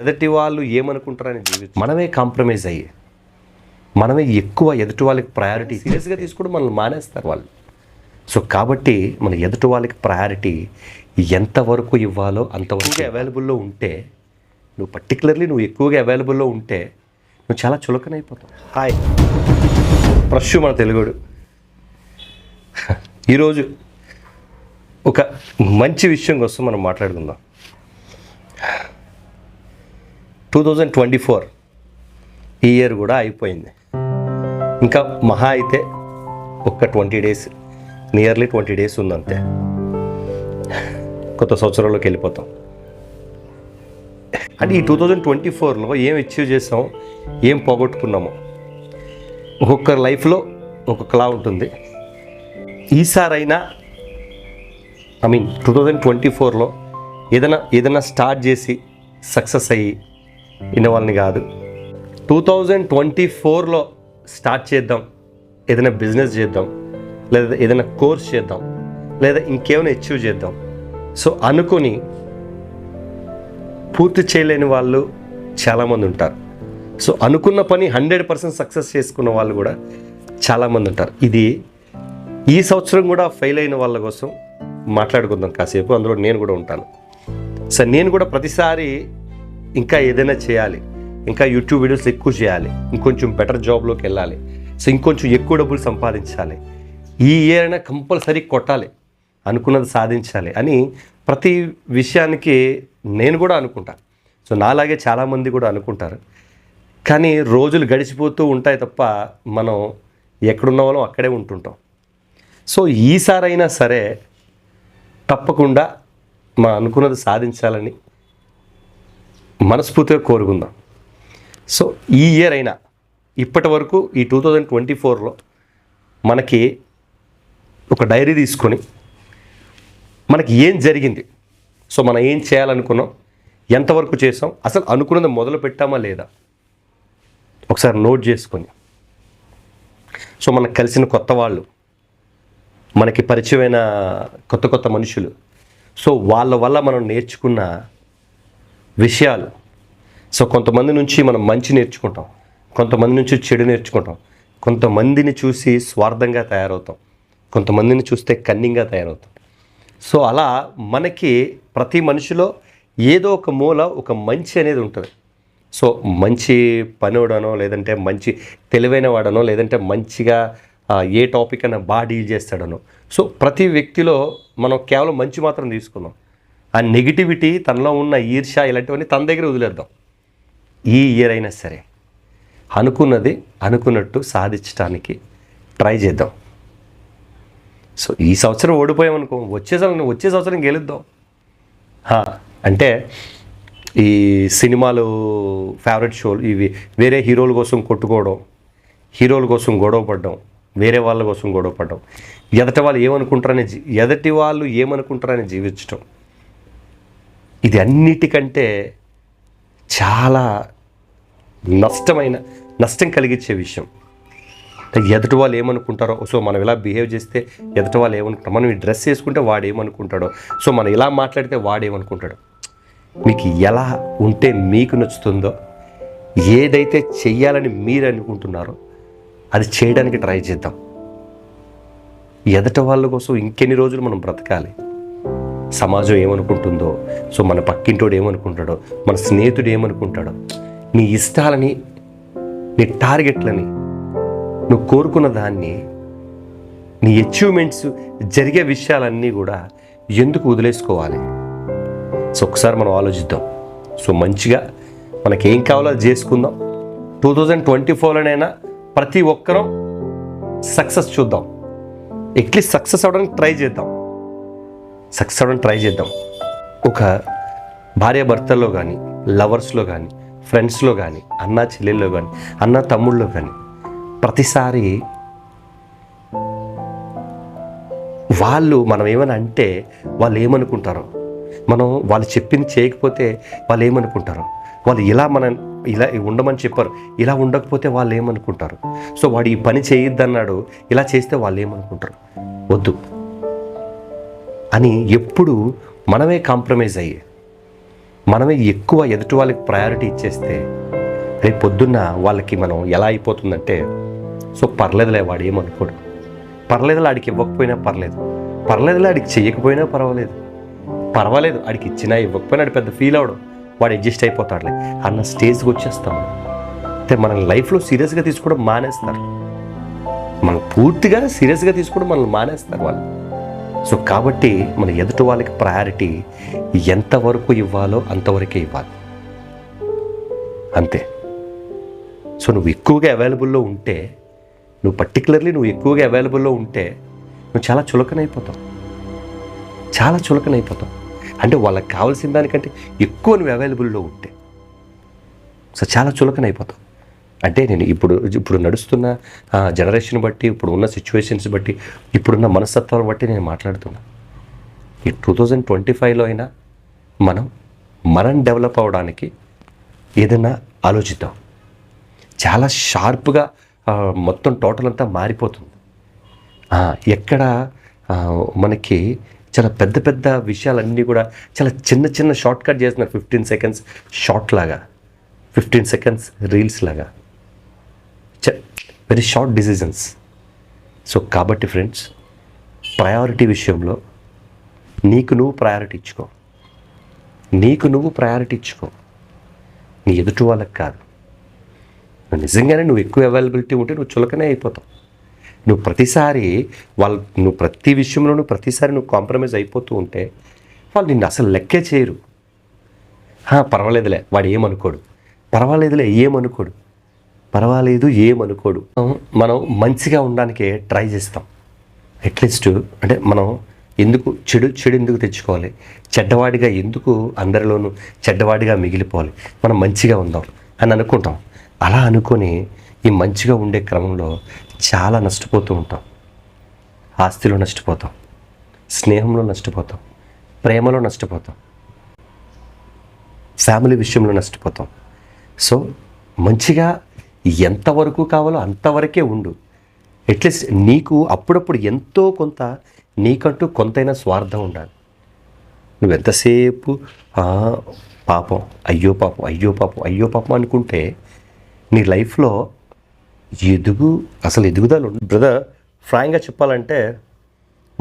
ఎదుటి వాళ్ళు ఏమనుకుంటారని జీవితం మనమే కాంప్రమైజ్ అయ్యి మనమే ఎక్కువ ఎదుటి వాళ్ళకి ప్రయారిటీ సీరియస్గా తీసుకుని మనల్ని మానేస్తారు వాళ్ళు. సో కాబట్టి మన ఎదుటి వాళ్ళకి ప్రయారిటీ ఎంతవరకు ఇవ్వాలో అంతవరకు అవైలబుల్లో ఉంటే, నువ్వు పర్టికులర్లీ నువ్వు ఎక్కువగా అవైలబుల్లో ఉంటే నువ్వు చాలా చులకనైపోతావు. హాయ్ ప్రశ్న మన తెలుగుడు. ఈరోజు ఒక మంచి విషయం కోసం మనం మాట్లాడుకుందాం. 2024 ఈ ఇయర్ కూడా అయిపోయింది. ఇంకా మహా అయితే ఒక్క 20 డేస్, నియర్లీ 20 డేస్ ఉందంతే. కొత్త సంవత్సరంలోకి వెళ్ళిపోతాం. అంటే ఈ 2024లో ఏం అచీవ్ చేసాం, ఏం పోగొట్టుకున్నామో ఒక్కొక్కరి లైఫ్లో ఒక్కొక్కలా ఉంటుంది. ఈసారైనా 2024లో ఏదైనా స్టార్ట్ చేసి సక్సెస్ అయ్యి ఇన్న వాళ్ళని కాదు, 2024లో స్టార్ట్ చేద్దాం, ఏదైనా బిజినెస్ చేద్దాం, లేదా ఏదైనా కోర్స్ చేద్దాం, లేదా ఇంకేమైనా అచీవ్ చేద్దాం. సో అనుకొని పూర్తి చేయలేని వాళ్ళు చాలామంది ఉంటారు. సో అనుకున్న పని 100% సక్సెస్ చేసుకున్న వాళ్ళు కూడా చాలామంది ఉంటారు. ఇది ఈ సంవత్సరం కూడా ఫెయిల్ అయిన వాళ్ళ కోసం మాట్లాడుకుందాం కాసేపు. అందులో నేను కూడా ఉంటాను. సో నేను కూడా ప్రతిసారి ఇంకా ఏదైనా చేయాలి, ఇంకా యూట్యూబ్ వీడియోస్ ఎక్కువ చేయాలి, ఇంకొంచెం బెటర్ జాబ్లోకి వెళ్ళాలి, సో ఇంకొంచెం ఎక్కువ డబ్బులు సంపాదించాలి, ఈ ఇయర్ అయినా కంపల్సరీ కొట్టాలి, అనుకున్నది సాధించాలి అని ప్రతి విషయానికి నేను కూడా అనుకుంటాను. సో నాలాగే చాలామంది కూడా అనుకుంటారు. కానీ రోజులు గడిచిపోతూ ఉంటాయి తప్ప మనం ఎక్కడున్న వాళ్ళం అక్కడే ఉంటుంటాం. సో ఈసారైనా సరే తప్పకుండా మనం అనుకున్నది సాధించాలని మనస్ఫూర్తిగా కోరుకుందాం. సో ఈ ఇయర్ అయినా ఇప్పటి వరకు ఈ 2024లో మనకి ఒక డైరీ తీసుకొని మనకి ఏం జరిగింది, సో మనం ఏం చేయాలనుకున్నాం, ఎంతవరకు చేసాం, అసలు అనుకున్నది మొదలు పెట్టామా లేదా ఒకసారి నోట్ చేసుకొని, సో మనకు కలిసిన కొత్త వాళ్ళు, మనకి పరిచయమైన కొత్త కొత్త మనుషులు, సో వాళ్ళ వల్ల మనం నేర్చుకున్న విషయాలు, సో కొంతమంది నుంచి మనం మంచి నేర్చుకుంటాం, కొంతమంది నుంచి చెడు నేర్చుకుంటాం, కొంతమందిని చూసి స్వార్థంగా తయారవుతాం, కొంతమందిని చూస్తే కన్నింగ్గా తయారవుతాం. సో అలా మనకి ప్రతి మనిషిలో ఏదో ఒక మూల ఒక మంచి అనేది ఉంటుంది. సో మంచి పనివాడనో, లేదంటే మంచి తెలివైన వాడనో, లేదంటే మంచిగా ఏ టాపిక్ అయినా బాగా డీల్ చేస్తాడనో. సో ప్రతి వ్యక్తిలో మనం కేవలం మంచి మాత్రం తీసుకుందాం. ఆ నెగిటివిటీ, తనలో ఉన్న ఈర్ష్య, ఇలాంటివన్నీ తన దగ్గర వదిలేద్దాం. ఈ ఇయర్ అయినా సరే అనుకున్నది అనుకున్నట్టు సాధించడానికి ట్రై చేద్దాం. సో ఈ సంవత్సరం ఓడిపోయామనుకో, వచ్చే సంవత్సరం గెలుద్దాం. అంటే ఈ సినిమాలు, ఫేవరెట్ షోలు, ఇవి వేరే హీరోల కోసం కొట్టుకోవడం, హీరోల కోసం గొడవ పడడం, వేరే వాళ్ళ కోసం గొడవ పడడం, ఎదటి వాళ్ళు ఏమనుకుంటారని జీవించడం, ఇది అన్నిటికంటే చాలా నష్టం కలిగించే విషయం. ఎదుటి వాళ్ళు ఏమనుకుంటారో, సో మనం ఇలా బిహేవ్ చేస్తే ఎదుటి వాళ్ళు ఏమనుకుంటారో, మనం ఈ డ్రెస్ వేసుకుంటే వాడు ఏమనుకుంటాడో, సో మనం ఇలా మాట్లాడితే వాడు ఏమనుకుంటాడో, మీకు ఎలా ఉంటే మీకు నచ్చుతుందో, ఏదైతే చెయ్యాలని మీరు అనుకుంటున్నారో అది చేయడానికి ట్రై చేద్దాం. ఎదటి వాళ్ళ కోసం ఇంకెన్ని రోజులు మనం బ్రతకాలి? సమాజం ఏమనుకుంటుందో, సో మన పక్కింటోడు ఏమనుకుంటాడో, మన స్నేహితుడు ఏమనుకుంటాడో, నీ ఇష్టాలని, నీ టార్గెట్లని, నువ్వు కోరుకున్న దాన్ని, నీ అచీవ్మెంట్స్, జరిగే విషయాలన్నీ కూడా ఎందుకు వదిలేసుకోవాలి? సో ఒకసారి మనం ఆలోచిద్దాం. సో మంచిగా మనకేం కావాలో అది చేసుకుందాం. 2024లోనైనా ప్రతి ఒక్కరం సక్సెస్ చూద్దాం. అట్లీస్ట్ సక్సెస్ అవ్వడానికి ట్రై చేద్దాం. ఒక భార్యాభర్తల్లో కానీ, లవర్స్లో కానీ, ఫ్రెండ్స్లో కానీ, అన్న చెల్లెల్లో కానీ, అన్న తమ్ముళ్ళలో కానీ, ప్రతిసారి వాళ్ళు మనం ఏమైనా అంటే వాళ్ళు ఏమనుకుంటారో, వాళ్ళు చెప్పింది చేయకపోతే వాళ్ళు ఏమనుకుంటారో, వాళ్ళు ఇలా ఉండమని చెప్పారు, ఇలా ఉండకపోతే వాళ్ళు ఏమనుకుంటారు, సో వాడు ఈ పని చేయొద్దన్నాడు, ఇలా చేస్తే వాళ్ళు ఏమనుకుంటారు, వద్దు అని ఎప్పుడు మనమే కాంప్రమైజ్ అయ్యి మనమే ఎక్కువ ఎదుటి వాళ్ళకి ప్రయారిటీ ఇచ్చేస్తే రేపు పొద్దున్న వాళ్ళకి మనం ఎలా అయిపోతుందంటే, సో పర్లేదులే వాడు ఏమనుకోడు, పర్లేదులే ఆడికి ఇవ్వకపోయినా పర్లేదు, పర్లేదులే ఆడికి చెయ్యకపోయినా పర్వాలేదు ఆడికి ఇచ్చినా ఇవ్వకపోయినా ఆడి పెద్ద ఫీల్ అవడం, వాడు అడ్జస్ట్ అయిపోతాడులే అన్న స్టేజ్కి వచ్చేస్తాం. అంటే మనం లైఫ్లో సీరియస్గా తీసుకోవడం మానేస్తారు, మనం పూర్తిగా సీరియస్గా తీసుకోవడం మనల్ని మానేస్తారు వాళ్ళు. సో కాబట్టి మన ఎదుటి వాళ్ళకి ప్రయారిటీ ఎంతవరకు ఇవ్వాలో అంతవరకే ఇవ్వాలి, అంతే. సో నువ్వు ఎక్కువగా అవైలబుల్లో ఉంటే, నువ్వు ఎక్కువగా అవైలబుల్లో ఉంటే నువ్వు చాలా చులకనైపోతావు. అంటే వాళ్ళకి కావాల్సిన దానికంటే ఎక్కువ నువ్వు అవైలబుల్లో ఉంటే సో చాలా చులకనైపోతావు. అంటే నేను ఇప్పుడు నడుస్తున్న జనరేషన్ బట్టి, ఇప్పుడు ఉన్న సిచ్యువేషన్స్ బట్టి, ఇప్పుడున్న మనస్తత్వాలు బట్టి నేను మాట్లాడుతున్నా. ఈ 2025లో అయినా మనం డెవలప్ అవ్వడానికి ఏదైనా ఆలోచిద్దాం. చాలా షార్ప్గా మొత్తం టోటల్ అంతా మారిపోతుంది. ఎక్కడ మనకి చాలా పెద్ద పెద్ద విషయాలన్నీ కూడా చాలా చిన్న చిన్న షార్ట్ కట్ చేస్తున్నారు. 15 సెకండ్స్ షార్ట్ లాగా, 15 సెకండ్స్ రీల్స్ లాగా, వెరీ షార్ట్ డిసిజన్స్. సో కాబట్టి ఫ్రెండ్స్, ప్రయారిటీ విషయంలో నీకు నువ్వు ప్రయారిటీ ఇచ్చుకో, నీ ఎదుటి వాళ్ళకి కాదు. నిజంగానే నువ్వు ఎక్కువ అవైలబిలిటీ ఉంటే నువ్వు చులకనే అయిపోతావు. నువ్వు ప్రతి విషయంలోనూ ప్రతిసారి నువ్వు కాంప్రమైజ్ అయిపోతూ ఉంటే వాళ్ళు నిన్ను అసలు లెక్కే చేయరు. పర్వాలేదులే వాడు ఏమనుకోడు, మనం మంచిగా ఉండడానికే ట్రై చేస్తాం. అట్లీస్ట్ అంటే మనం చెడు ఎందుకు తెచ్చుకోవాలి, చెడ్డవాడిగా ఎందుకు అందరిలోనూ చెడ్డవాడిగా మిగిలిపోవాలి, మనం మంచిగా ఉందాం అని అనుకుంటాం. అలా అనుకొని ఈ మంచిగా ఉండే క్రమంలో చాలా నష్టపోతూ ఉంటాం. ఆస్తిలో నష్టపోతాం, స్నేహంలో నష్టపోతాం, ప్రేమలో నష్టపోతాం, ఫ్యామిలీ విషయంలో నష్టపోతాం. సో మంచిగా ఎంతవరకు కావాలో అంతవరకే ఉండు. అట్లీస్ట్ నీకు అప్పుడప్పుడు ఎంతో కొంత నీకంటూ కొంతైనా స్వార్థం ఉండాలి. నువ్వు ఎంతసేపు పాపం అయ్యో పాపం అనుకుంటే నీ లైఫ్లో ఎదుగుదల ఉండదు. బ్రదర్, ఫ్రాంక్గా చెప్పాలంటే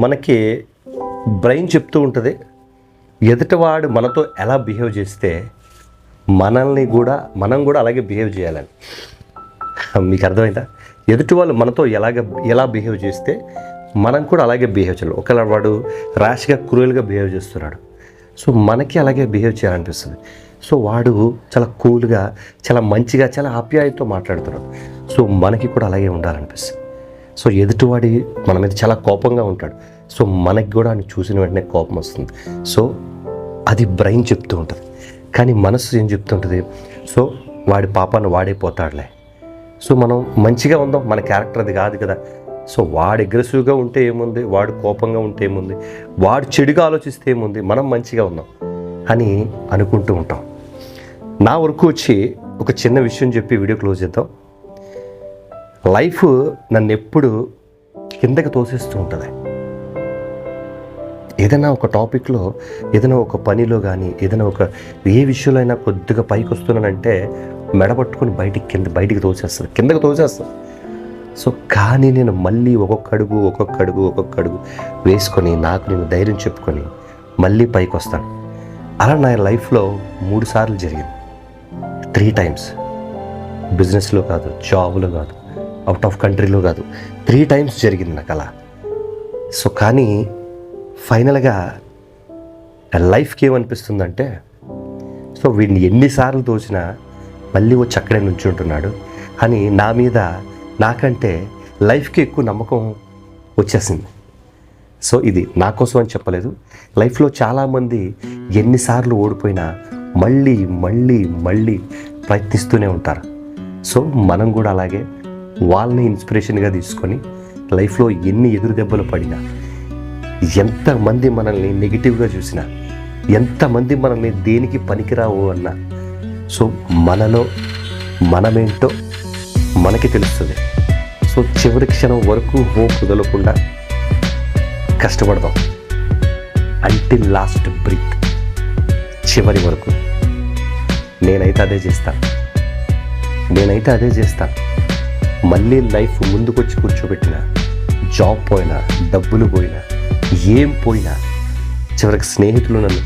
మనకి బ్రెయిన్ చెప్తూ ఉంటుంది ఎదుటివాడు మనతో ఎలా బిహేవ్ చేస్తే మనం కూడా అలాగే బిహేవ్ చేయాలని. మీకు అర్థమైందా? ఎదుటి వాళ్ళు మనతో ఎలా బిహేవ్ చేస్తే మనం కూడా అలాగే బిహేవ్ చేయాలి. ఒకవేళ వాడు ర్యాష్గా క్రూయల్గా బిహేవ్ చేస్తున్నాడు, సో మనకి అలాగే బిహేవ్ చేయాలనిపిస్తుంది. సో వాడు చాలా కూల్గా, చాలా మంచిగా, చాలా ఆప్యాయతతో మాట్లాడుతున్నాడు, సో మనకి కూడా అలాగే ఉండాలనిపిస్తుంది. సో ఎదుటివాడి మన మీద చాలా కోపంగా ఉంటాడు, సో మనకి కూడా ఆయన చూసిన వెంటనే కోపం వస్తుంది. సో అది బ్రెయిన్ చెప్తూ ఉంటుంది. కానీ మనసు ఏం చెప్తుంటుంది, సో వాడి పాపాన్ని వాడే పోతాడులే, సో మనం మంచిగా ఉందాం, మన క్యారెక్టర్ అది కాదు కదా, సో వాడు అగ్రెసివ్గా ఉంటే ఏముంది, వాడు కోపంగా ఉంటే ఏముంది, వాడు చెడుగా ఆలోచిస్తే ఏముంది, మనం మంచిగా ఉందాం అని అనుకుంటూ ఉంటాం. నా వరకు వచ్చి ఒక చిన్న విషయం చెప్పి వీడియో క్లోజ్ చేద్దాం. లైఫ్ నన్ను ఎప్పుడు కిందకి తోసేస్తూ ఉంటుంది. ఏదైనా ఒక టాపిక్లో, ఏదైనా ఒక పనిలో కానీ, ఏదైనా ఏ విషయంలో అయినా కొద్దిగా పైకి వస్తున్నానంటే మెడపట్టుకొని బయటికి తోసేస్తుంది, కిందకి తోసేస్తుంది. సో కానీ నేను మళ్ళీ ఒక్కొక్క అడుగు వేసుకొని నాకు నేను ధైర్యం చెప్పుకొని మళ్ళీ పైకి వస్తాను. అలా నా లైఫ్లో 3 సార్లు జరిగింది, 3 టైమ్స్. బిజినెస్లో కాదు, జాబ్లో కాదు, అవుట్ ఆఫ్ కంట్రీలో కాదు, 3 టైమ్స్ జరిగింది నాకు అలా. సో కానీ ఫైనల్గా లైఫ్కి ఏమనిపిస్తుందంటే, సో వీడిని ఎన్నిసార్లు తోసినా మళ్ళీ వచ్చి అక్కడే నుంచుంటున్నాడు అని నా మీద నాకంటే లైఫ్కి ఎక్కువ నమ్మకం వచ్చేసింది. సో ఇది నా కోసం అని చెప్పలేదు, లైఫ్లో చాలామంది ఎన్నిసార్లు ఓడిపోయినా మళ్ళీ ప్రయత్నిస్తూనే ఉంటారు. సో మనం కూడా అలాగే వాళ్ళని ఇన్స్పిరేషన్గా తీసుకొని లైఫ్లో ఎన్ని ఎదురు దెబ్బలు పడినా, ఎంతమంది మనల్ని నెగిటివ్గా చూసినా, ఎంతమంది మనల్ని దేనికి పనికిరావు అన్నా, సో మనమేంటో మనకి తెలుస్తుంది. సో చివరి క్షణం వరకు హోప్ వదలకుండా కష్టపడదాం, అంటిల్ లాస్ట్ బ్రీత్, చివరి వరకు. నేనైతే అదే చేస్తాను. మళ్ళీ లైఫ్ ముందుకొచ్చి కూర్చోబెట్టిన, జాబ్ పోయినా, డబ్బులు పోయినా, ఏం పోయినా, చివరికి స్నేహితులు నన్ను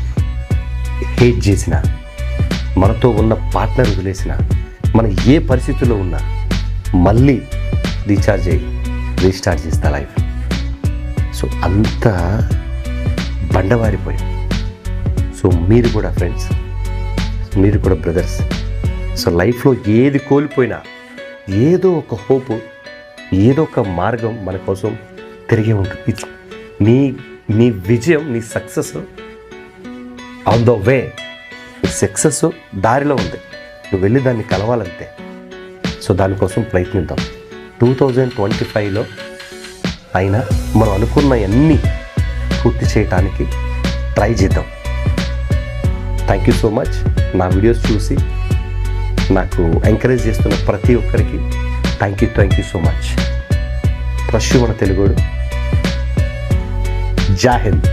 హేట్ చేసిన, మనతో ఉన్న పార్ట్నర్ వదిలేసిన, మనం ఏ పరిస్థితుల్లో ఉన్నా మళ్ళీ రీస్టార్ట్ చేస్తా లైఫ్. సో అంత బండవారిపోయాం. సో మీరు కూడా ఫ్రెండ్స్, మీరు కూడా బ్రదర్స్, సో లైఫ్లో ఏది కోల్పోయినా ఏదో ఒక హోపు, ఏదో ఒక మార్గం మన కోసం తిరిగే ఉంటుంది. నీ విజయం, నీ success on the way, success దారిలో ఉంది, నువ్వు వెళ్ళి దాన్ని కలవాలంతే. సో దానికోసం ప్రయత్నిద్దాం. 2025లో అయినా మనం అనుకున్నవన్నీ పూర్తి చేయటానికి ట్రై చేద్దాం. Thank you so much. నా వీడియోస్ చూసి నాకు ఎంకరేజ్ చేస్తున్న ప్రతి ఒక్కరికి థ్యాంక్ యూ సో మచ్. ప్రశ్న మన తెలుగుడు. జై హింద్.